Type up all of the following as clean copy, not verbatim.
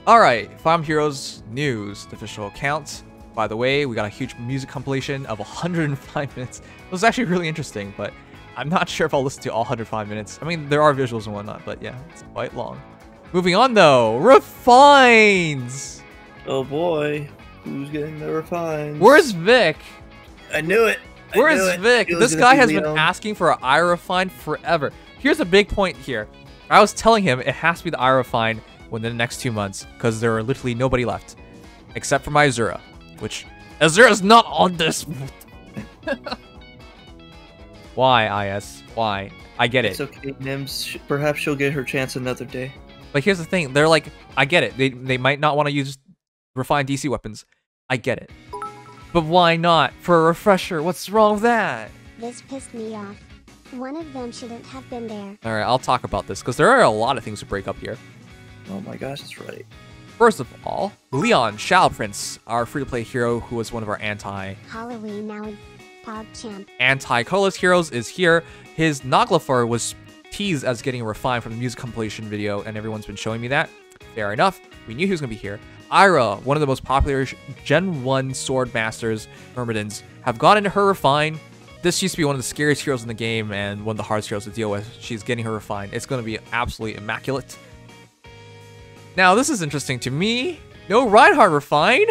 Alright, Fire Emblem Heroes news, the official account. By the way, we got a huge music compilation of 105 minutes. It was actually really interesting, but I'm not sure if I'll listen to all 105 minutes. I mean, there are visuals and whatnot, but yeah, it's quite long. Moving on though, refines! Oh boy, who's getting the refines? Where's Vic? I knew it! Where's Vic? This guy has been asking for an Ayra refine forever. Here's a big point here. I was telling him it has to be the Ayra refine within the next 2 months, because there are literally nobody left. Except for my Azura, which Azura's not on this. Why, IS? Why? I get it. It's okay, Nims. Perhaps she'll get her chance another day. But here's the thing. They're like, I get it. They might not want to use refined DC weapons. I get it. But why not? For a refresher, what's wrong with that? This pissed me off. One of them shouldn't have been there. Alright, I'll talk about this, because there are a lot of things to break up here. Oh my gosh, that's right. First of all, Lyon, Shadow Prince, our free-to-play hero who was one of our Halloween Nowi PogChamp. Anti-colorless heroes is here. His Naglfar was teased as getting refined from the music compilation video, and everyone's been showing me that. Fair enough. We knew he was going to be here. Ayra, one of the most popular Gen 1 Sword Masters, Myrmidons, have gotten her refined. This used to be one of the scariest heroes in the game and one of the hardest heroes to deal with. She's getting her refined. It's going to be absolutely immaculate. Now, this is interesting to me. No Reinhardt refined,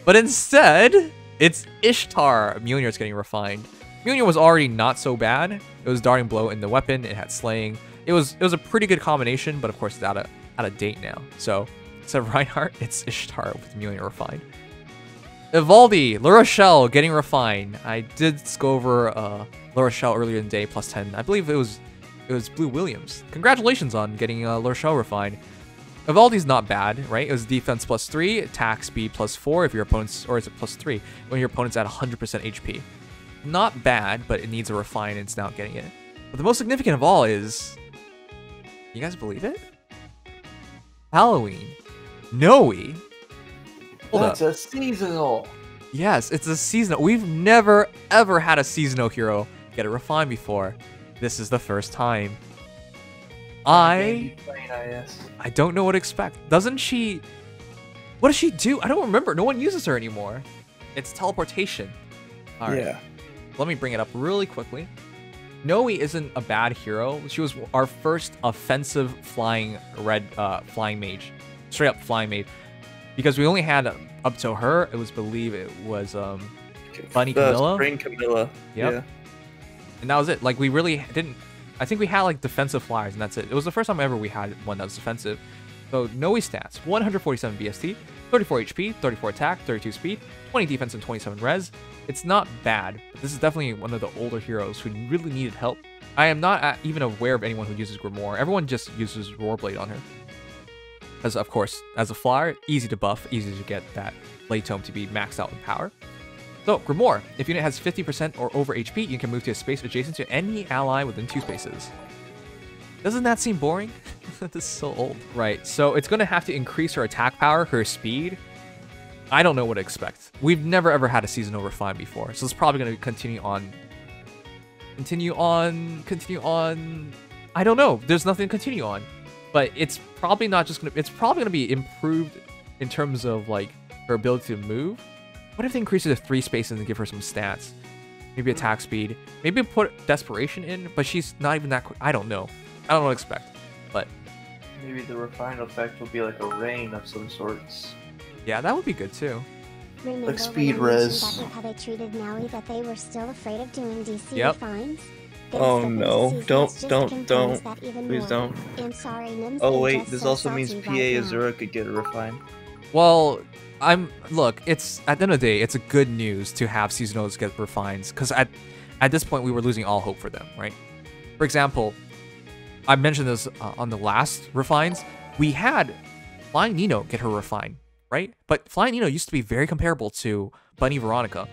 but instead, it's Ishtar. Mjolnir is getting refined. Mjolnir was already not so bad. It was Darting Blow in the weapon. It had Slaying. It was a pretty good combination, but of course, it's out of date now. So, instead of Reinhardt, it's Ishtar with Mjolnir refined. Ivaldi, La Rochelle getting refined. I did go over La Rochelle earlier in the day, plus 10. I believe it was Blue Williams. Congratulations on getting La Rochelle refined. Ivaldi's not bad, right? It was defense plus 3, attack speed plus 4 if your opponent's, or is it plus 3 when your opponent's at 100% HP. Not bad, but it needs a refine and it's not getting it. But the most significant of all is, you guys believe it? Halloween Nowi. That's a seasonal. Yes, it's a seasonal. We've never ever had a seasonal hero get a refine before. This is the first time. I don't know what to expect. Doesn't she... What does she do? I don't remember. No one uses her anymore. It's teleportation. All right. Yeah. Let me bring it up really quickly. Nowi isn't a bad hero. She was our first offensive flying mage. Straight up flying mage. Because we only had up to her, it was Bunny Camilla. Spring Camilla. Yep. Yeah. And that was it. Like, we really didn't... I think we had like defensive flyers and that's it. It was the first time ever we had one that was defensive. So Nowi stats, 147 BST, 34 HP, 34 attack, 32 speed, 20 defense, and 27 res. It's not bad, but this is definitely one of the older heroes who really needed help. I am not even aware of anyone who uses Grimoire. Everyone just uses Roarblade on her. Because of course, as a flyer, easy to buff, easy to get that Blade Tome to be maxed out in power. So, Grimoire. If unit has 50% or over HP, you can move to a space adjacent to any ally within 2 spaces. Doesn't that seem boring? This is so old. Right, so it's going to have to increase her attack power, her speed. I don't know what to expect. We've never ever had a seasonal refine before, so it's probably going to continue on. I don't know. There's nothing to continue on. But it's probably not just going to... It's probably going to be improved in terms of, like, her ability to move. What if they increase it to 3 spaces and give her some stats? Maybe attack speed. Maybe put Desperation in, but she's not even that quick. I don't know. I don't know what to expect. But maybe the refined effect will be like a rain of some sorts. Yeah, that would be good too. Remember like speed res. How they treated Nowi, that they were still afraid of doing DC Yep. refines? Oh no, don't. Please don't. And sorry, Nims, Oh I'm wait, just this so also means salty PA right now. Azura could get a refine. Well, look, it's at the end of the day, it's a good news to have seasonals get refines, because at this point we were losing all hope for them, right? For example, I mentioned this on the last refines. We had Flying Nino get her refine, right? But Flying Nino used to be very comparable to Bunny Veronica.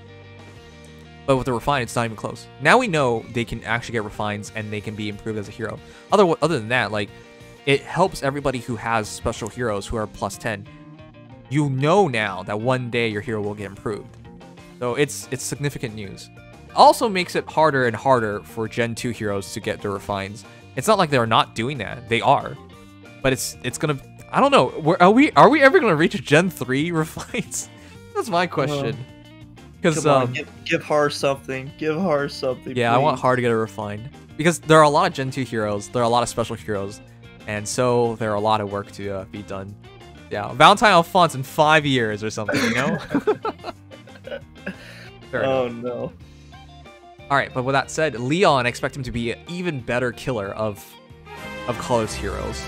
But with the refine, it's not even close. Now we know they can actually get refines and they can be improved as a hero. Other than that, like, it helps everybody who has special heroes who are plus 10. You know now that one day your hero will get improved. So it's significant news. Also makes it harder and harder for Gen 2 heroes to get their refines. It's not like they're not doing that. They are. But it's gonna... I don't know. Are we ever gonna reach a Gen 3 refines? That's my question. Because give her something. Give her something. Yeah, please. I want Har to get a refined because there are a lot of Gen 2 heroes. There are a lot of special heroes, and so there are a lot of work to be done. Yeah, Valentine Alphonse in 5 years or something, you know? Oh no. All right, but with that said, Lyon, I expect him to be an even better killer of Colors heroes.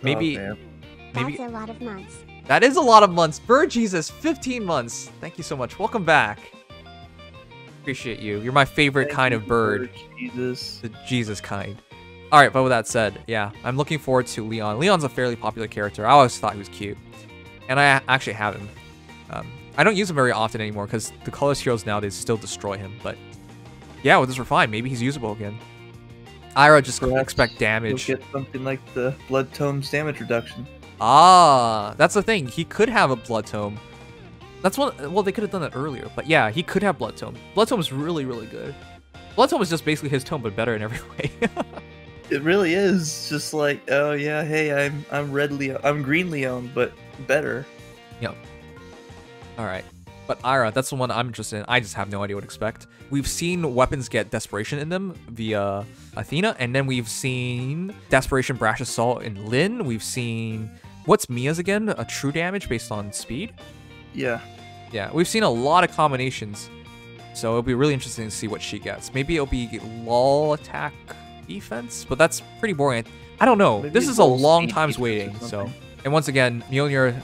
Maybe, Oh, maybe That's a lot of months. that is a lot of months. Bird Jesus, 15 months. Thank you so much. Welcome back. Appreciate you. You're my favorite Thank kind you, of bird. Jesus. The Jesus kind. All right, but with that said, yeah, I'm looking forward to Lyon. Lyon's a fairly popular character. I always thought he was cute, and I actually have him. I don't use him very often anymore because the Colors heroes nowadays still destroy him. But yeah, with this refine, maybe he's usable again. Ayra just Perhaps expect damage. You'll get something like the Blood Tome's damage reduction. Ah, that's the thing. He could have a Blood Tome. That's one. Well, they could have done that earlier. But yeah, he could have Blood Tome. Blood Tome is really, really good. Blood Tome is just basically his tome, but better in every way. It really is just like, oh yeah, hey, I'm red Leon, I'm green Leon, but better. Yep. All right. But Ayra, that's the one I'm interested in. I just have no idea what to expect. We've seen weapons get Desperation in them via Athena, and then we've seen Desperation Brash Assault in Lyn. We've seen, what's Mia's again? A true damage based on speed? Yeah. Yeah, we've seen a lot of combinations. So it'll be really interesting to see what she gets. Maybe it'll be lull attack defense, but that's pretty boring. I don't know. Maybe This is a lull long speed time's defense or waiting, so. something. And once again, Mjolnir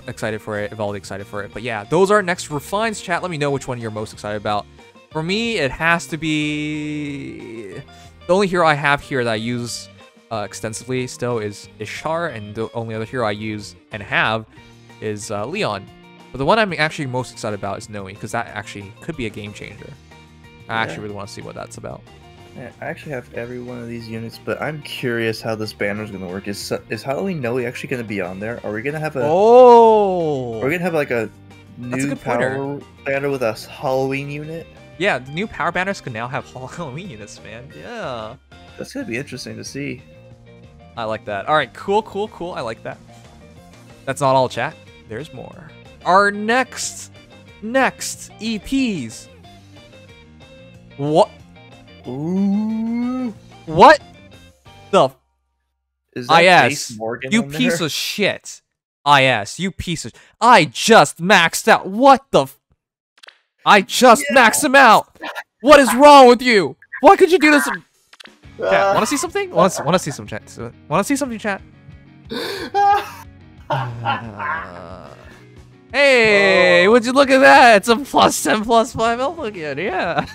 excited for it, Ivaldi excited for it. But yeah, those are next refines, chat. Let me know which one you're most excited about. For me, it has to be... The only hero I have here that I use extensively still is Ishtar, and the only other hero I use and have is Lyon. But the one I'm actually most excited about is Nowi, because that actually could be a game changer. I actually really want to see what that's about. Yeah, I actually have every one of these units, but I'm curious how this banner is going to work. Is Halloween Nowi actually going to be on there? Are we going to have a... Oh! Are we going to have like a That's a new good pointer. power banner with a Halloween unit? Yeah, the new power banners can now have Halloween units, man. Yeah. That's going to be interesting to see. I like that. All right, cool, cool, cool. I like that. That's not all, chat. There's more. Our next EPs. What? Ooh. What the? Is that IS, Jace Morgan you on piece there? of shit. IS, you piece of... I just maxed out. What the... I just maxed him out. What is wrong with you? Why could you do this? Chat, want to see something? Want to see some chat? Want to see something, chat? Hey, would you look at that? It's a +10 +5 elf again. Yeah.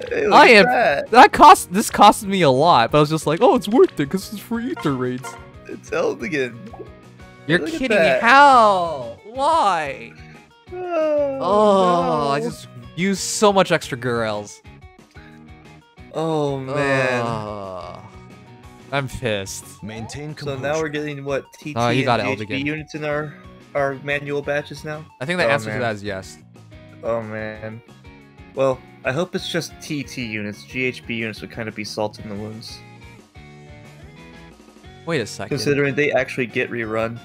Hey, look I at am. that. This costed me a lot, but I was just like, oh, it's worth it because it's free Aether Raids. It's Eldigan. You're Look at kidding me? that. How? Why? Oh, no. I just used so much extra girls. Oh man. I'm pissed. Maintain So composure. now we're getting what TT Oh, you got and Eldigan. GHB units in our manual batches now. I think the Oh, answer to man. that is yes. Oh man. Well, I hope it's just TT units. GHB units would kind of be salt in the wounds, Wait a second. considering they actually get rerun.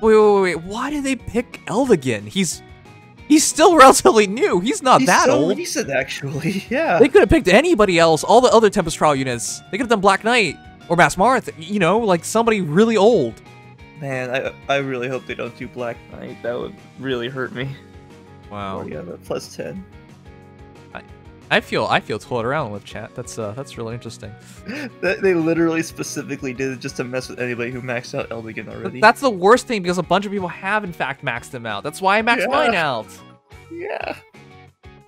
Wait. Why did they pick Eldigan? He's still relatively new. He's not He's that so old. recent, actually. Yeah. They could have picked anybody else. All the other Tempest Trial units. They could have done Black Knight or Mass Marth. You know, like somebody really old. Man, I really hope they don't do Black Knight. That would really hurt me. Wow. Oh yeah, that +10. I feel toyed around with chat. That's really interesting. They literally specifically did it just to mess with anybody who maxed out Eldigan But already. that's the worst thing because a bunch of people have in fact maxed him out. That's why I maxed Yeah. mine out. Yeah.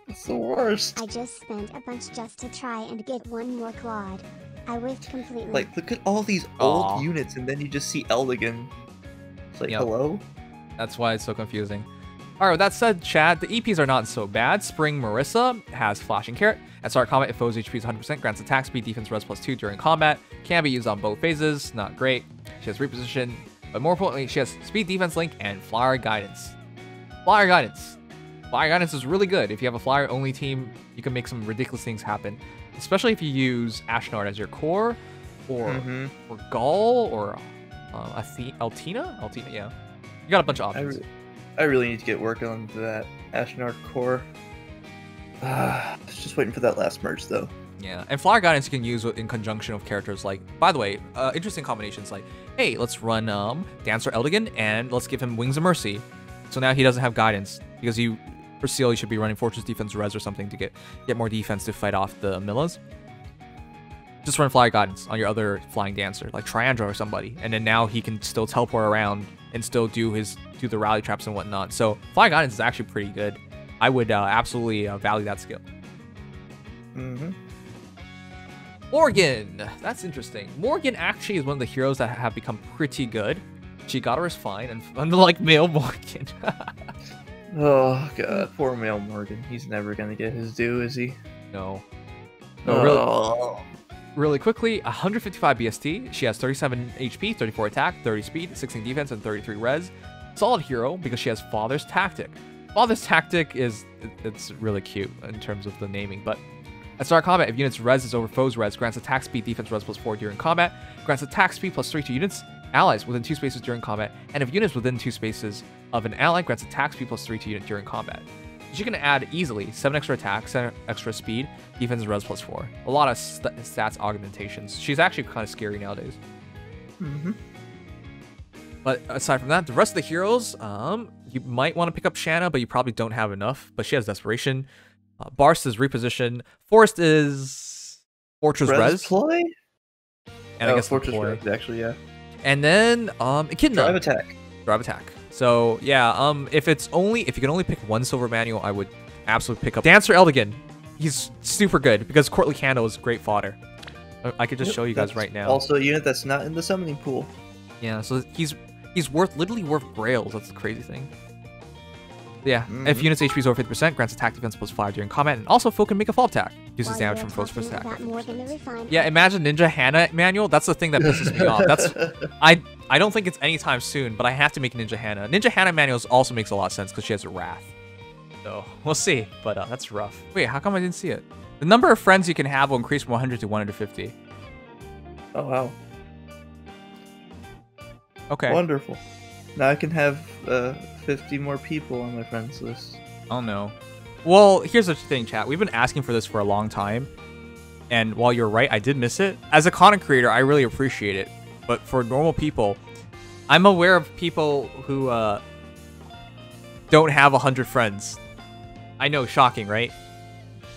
It's the worst. I just spent a bunch just to try and get one more quad. I whiffed completely. Like, look at all these Aw. old units, and then you just see Eldigan. It's like, Yep. hello? That's why it's so confusing. All right, with that said, chat, the EPs are not so bad. Spring Marissa has Flashing Carrot. At start combat, if foe's HP is 100%, grants attack speed, defense, res +2 during combat. Can be used on both phases. Not great. She has Reposition, but more importantly, she has Speed, Defense, Link, and Flyer Guidance. Flyer Guidance. Flyer Guidance is really good. If you have a Flyer-only team, you can make some ridiculous things happen. Especially if you use Ashnard as your core, or Mhm. or Gaul, or Altina, yeah. You got a bunch of options. I really need to get working on that Ashnard core. Just waiting for that last merge though. Yeah, and Flyer Guidance you can use in conjunction with characters like, by the way, interesting combinations like, hey, let's run Dancer Eldigan and let's give him Wings of Mercy. So now he doesn't have guidance because for Seal he should be running Fortress Defense Res or something to get more defense to fight off the Millas. Just run Flyer Guidance on your other flying dancer, like Triandra or somebody, and then now he can still teleport around and still do the rally traps and whatnot. So Flyer Guidance is actually pretty good. I would absolutely value that skill. Morgan, that's interesting. Morgan actually is one of the heroes that have become pretty good. She got her is fine, and unlike male Morgan. Oh god, poor male Morgan. He's never gonna get his due, is he? No. No, really quickly, 155 BST. She has 37 HP, 34 attack, 30 speed, 16 defense, and 33 res. Solid hero because she has Father's Tactic. Father's Tactic it's really cute in terms of the naming, but at start combat, if units res is over foes res, grants attack speed, defense res +4 during combat, grants attack speed +3 to units, allies within 2 spaces during combat, and if units within 2 spaces of an ally, grants attack speed +3 to unit during combat. She can add easily 7 extra attack, 7 extra speed, defense and res +4. A lot of stats augmentations. She's actually kind of scary nowadays. But aside from that, the rest of the heroes, you might want to pick up Shanna, but you probably don't have enough. But she has Desperation. Barst is Reposition. Forest is Fortress Res. Ploy? And I guess Fortress Res, actually, yeah. And then Echidna. Drive Attack. Drive Attack. So yeah, if you can only pick one silver manual, I would absolutely pick up Dancer Eldigan. He's super good because Courtly Candle is great fodder. I could just show you guys right now. Also a unit that's not in the summoning pool. Yeah, so he's literally worth grails. That's the crazy thing. Yeah, if units HP is over 50%, grants attack defense +5 during combat, and also Folk can make a fall attack. Uses damage from foe's first attack. Yeah, imagine Ninja Hannah manual. That's the thing that pisses me off. That's I don't think it's anytime soon, but I have to make Ninja Hannah. Ninja Hannah manuals also makes a lot of sense because she has a Wrath. So we'll see, but that's rough. Wait, how come I didn't see it? The number of friends you can have will increase from 100 to 150. Oh wow. Okay. Wonderful. Now I can have 50 more people on my friends list. Oh no. Well, here's the thing, chat. We've been asking for this for a long time. And while you're right, I did miss it. As a content creator, I really appreciate it. But for normal people, I'm aware of people who don't have 100 friends. I know, shocking, right?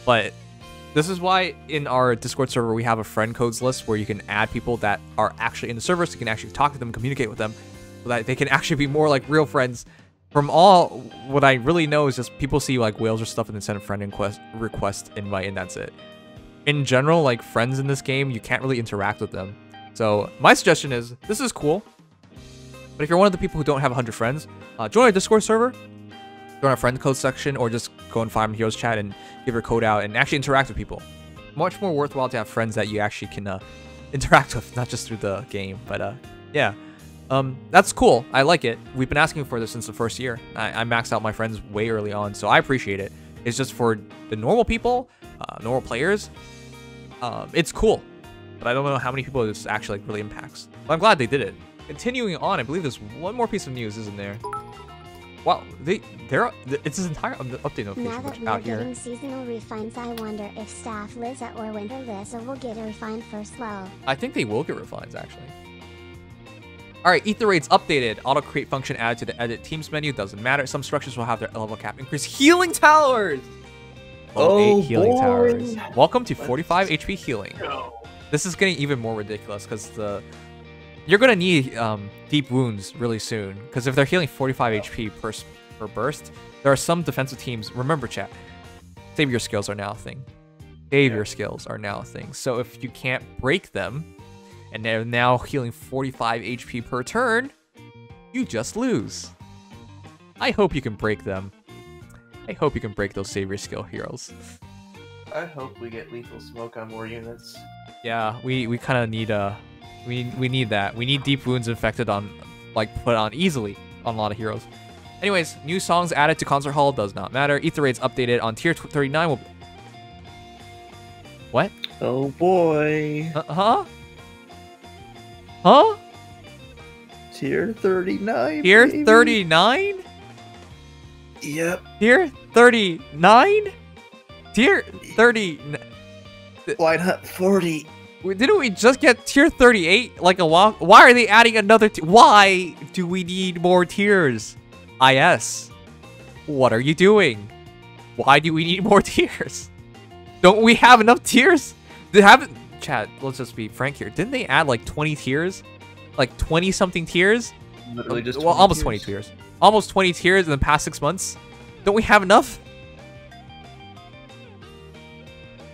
But this is why in our Discord server, we have a friend codes list where you can add people that are actually in the server so you can actually talk to them, communicate with them, so that they can actually be more like real friends. From all, what I really know is just people see like whales or stuff and then send a friend request invite, and that's it. In general, like friends in this game, you can't really interact with them. So my suggestion is, this is cool, but if you're one of the people who don't have 100 friends, join our Discord server, join our friend code section, or just go in Fire Emblem Heroes chat and give your code out and actually interact with people. Much more worthwhile to have friends that you actually can interact with, not just through the game. But yeah. That's cool. I like it. We've been asking for this since the first year. I maxed out my friends way early on, so I appreciate it. It's just for the normal people, normal players, it's cool. But I don't know how many people this actually like really impacts. But I'm glad they did it. Continuing on, I believe there's one more piece of news, isn't there? Wow, it's this entire update notification now that out here. Getting seasonal refines, I wonder if staff Liza or Winter Liza will get a refine first level. I think they will get refines, actually. Alright, Aether Raids updated. Auto create function added to the edit teams menu. Doesn't matter. Some structures will have their level cap increase. Healing towers! Oh, 8 healing boy. towers. Welcome to 45 HP healing. This is getting even more ridiculous because you're going to need deep wounds really soon. Because if they're healing 45 HP per burst, there are some defensive teams. Remember, chat, savior skills are now a thing. Savior skills are now a thing. So if you can't break them, and they're now healing 45 HP per turn, you just lose. I hope you can break them. I hope you can break those savior skill heroes. I hope we get lethal smoke on more units. Yeah, we kind of need we need that. We need deep wounds infected on, like, put on easily on a lot of heroes. Anyways, new songs added to Concert Hall, does not matter. Aether Raids updated on tier 39 will... What? Oh boy. Huh? Huh? Tier 39. Tier baby. 39? Yep. Tier 39? Tier 30. Why not 40? Didn't we just get tier 38 like a while? Why are they adding another why do we need more tiers? IS. What are you doing? Why do we need more tiers? Don't we have enough tiers? They haven't. Chat, let's just be frank here. Didn't they add like 20 tiers? Like 20 something tiers? Literally just well, almost 20 tiers. Almost 20 tiers in the past 6 months. Don't we have enough?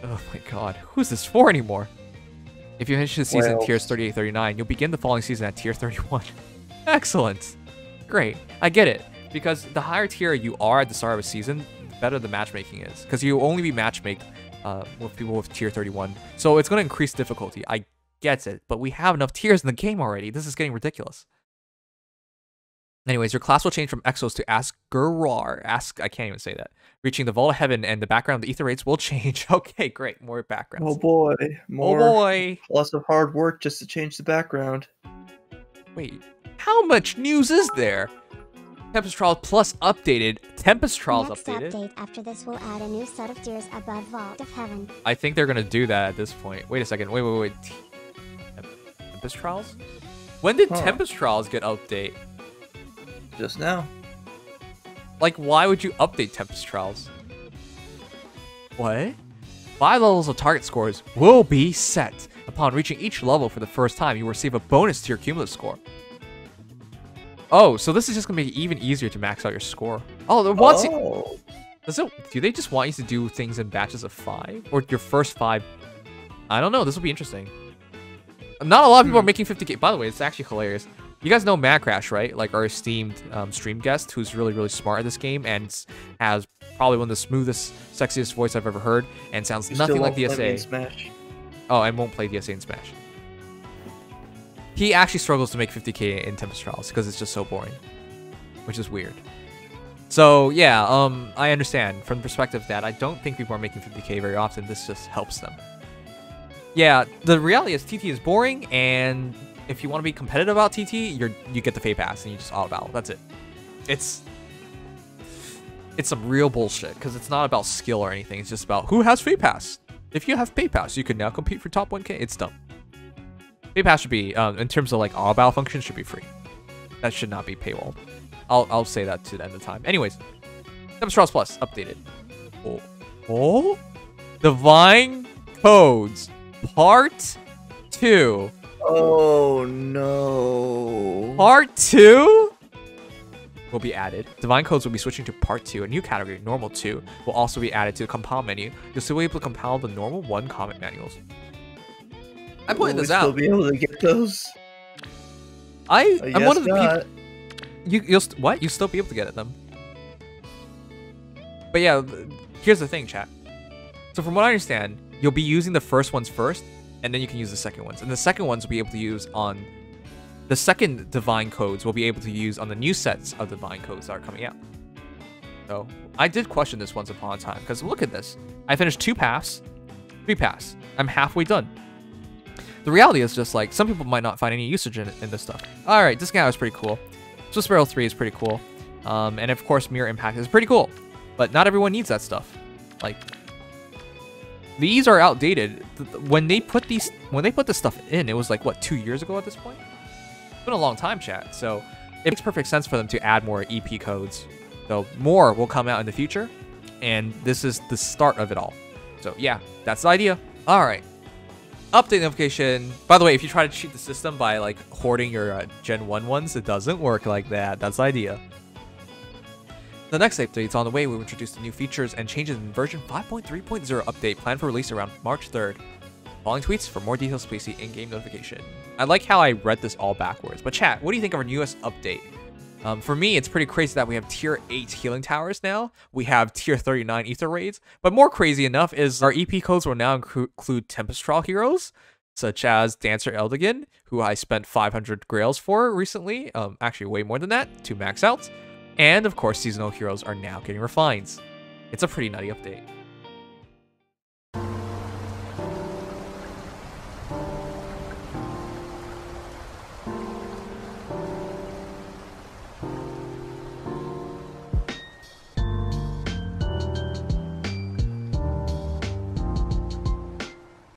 Oh my god. Who's this for anymore? If you finish the season at tiers 38, 39, you'll begin the following season at tier 31. Excellent. Great. I get it. Because the higher tier you are at the start of a season, the better the matchmaking is. Because you'll only be matchmake with people with tier 31. So it's going to increase difficulty. I get it. But we have enough tiers in the game already. This is getting ridiculous. Anyways, your class will change from Exos to Asgurrar. I can't even say that. Reaching the Vault of Heaven and the background of the Aether Raids will change. Okay, great. More backgrounds. Oh boy. More. Oh boy. Lots of hard work just to change the background. Wait, how much news is there? Tempest Trials Plus updated. Tempest Trials Next updated. update after this will add a new set of tiers above Vault of Heaven. I think they're gonna do that at this point. Wait a second. Wait. Tempest Trials? When did Tempest Trials get update? Just now. Like, why would you update Tempest Trials? What? 5 levels of target scores will be set. Upon reaching each level for the first time, you will receive a bonus to your cumulative score. Oh, so this is just gonna make it even easier to max out your score. Oh, it wants you. Do they just want you to do things in batches of 5? Or your first 5? I don't know. This will be interesting. Not a lot of people are making 50k. By the way, it's actually hilarious. You guys know Mad Crash, right? Like our esteemed stream guest, who's really, really smart at this game and has probably one of the smoothest, sexiest voice I've ever heard, and sounds nothing like DSA. Smash. Oh, and won't play DSA in Smash. He actually struggles to make 50k in Tempest Trials because it's just so boring, which is weird. So yeah, I understand from the perspective that I don't think people are making 50k very often. This just helps them. Yeah, the reality is TT is boring, and if you want to be competitive about TT, you get the FEH pass and you just auto battle. That's it. It's some real bullshit because it's not about skill or anything. It's just about who has FEH pass. If you have FEH pass, you can now compete for top 1k. It's dumb. FEH pass should be, in terms of like auto battle functions, should be free. That should not be paywalled. I'll say that to the end of time. Anyways, Tempest Trials Plus updated. Oh, Divine Codes Part 2. Oh no. Part 2 will be added. Divine Codes will be switching to Part 2. A new category, Normal 2, will also be added to the compile menu. You'll still be able to compile the Normal 1 comment manuals. I pointed this out. Will we still be able to get those? I'm one of the not. people. You'll still be able to get them. But yeah, here's the thing, chat. So from what I understand, you'll be using the first ones first, and then you can use the second ones. And the second ones will be able to use on the second Divine Codes will be able to use on the new sets of Divine Codes that are coming out. So I did question this once upon a time, because look at this. I finished 2 paths, 3 paths. I'm halfway done. The reality is just like, some people might not find any usage in this stuff. Alright, this guy was pretty cool. Swiss Barrel 3 is pretty cool. And of course, Mirror Impact is pretty cool. But not everyone needs that stuff. Like, these are outdated. When they put this stuff in, it was like, what, 2 years ago at this point? It's been a long time, chat. So it makes perfect sense for them to add more EP codes. So more will come out in the future. And this is the start of it all. So yeah, that's the idea. Alright. Update notification. By the way, if you try to cheat the system by like hoarding your Gen 1 ones, it doesn't work like that. That's the idea. The next update's on the way. We've introduced new features and changes in version 5.3.0 update planned for release around March 3rd. Following tweets for more details, please see in-game notification. I like how I read this all backwards. But chat, what do you think of our newest update? For me, it's pretty crazy that we have tier 8 healing towers now. We have tier 39 Aether Raids. But more crazy enough is our EP codes will now include Tempest Trial heroes, such as Dancer Eldigan, who I spent 500 grails for recently. Actually, way more than that to max out. And of course, seasonal heroes are now getting refines. It's a pretty nutty update.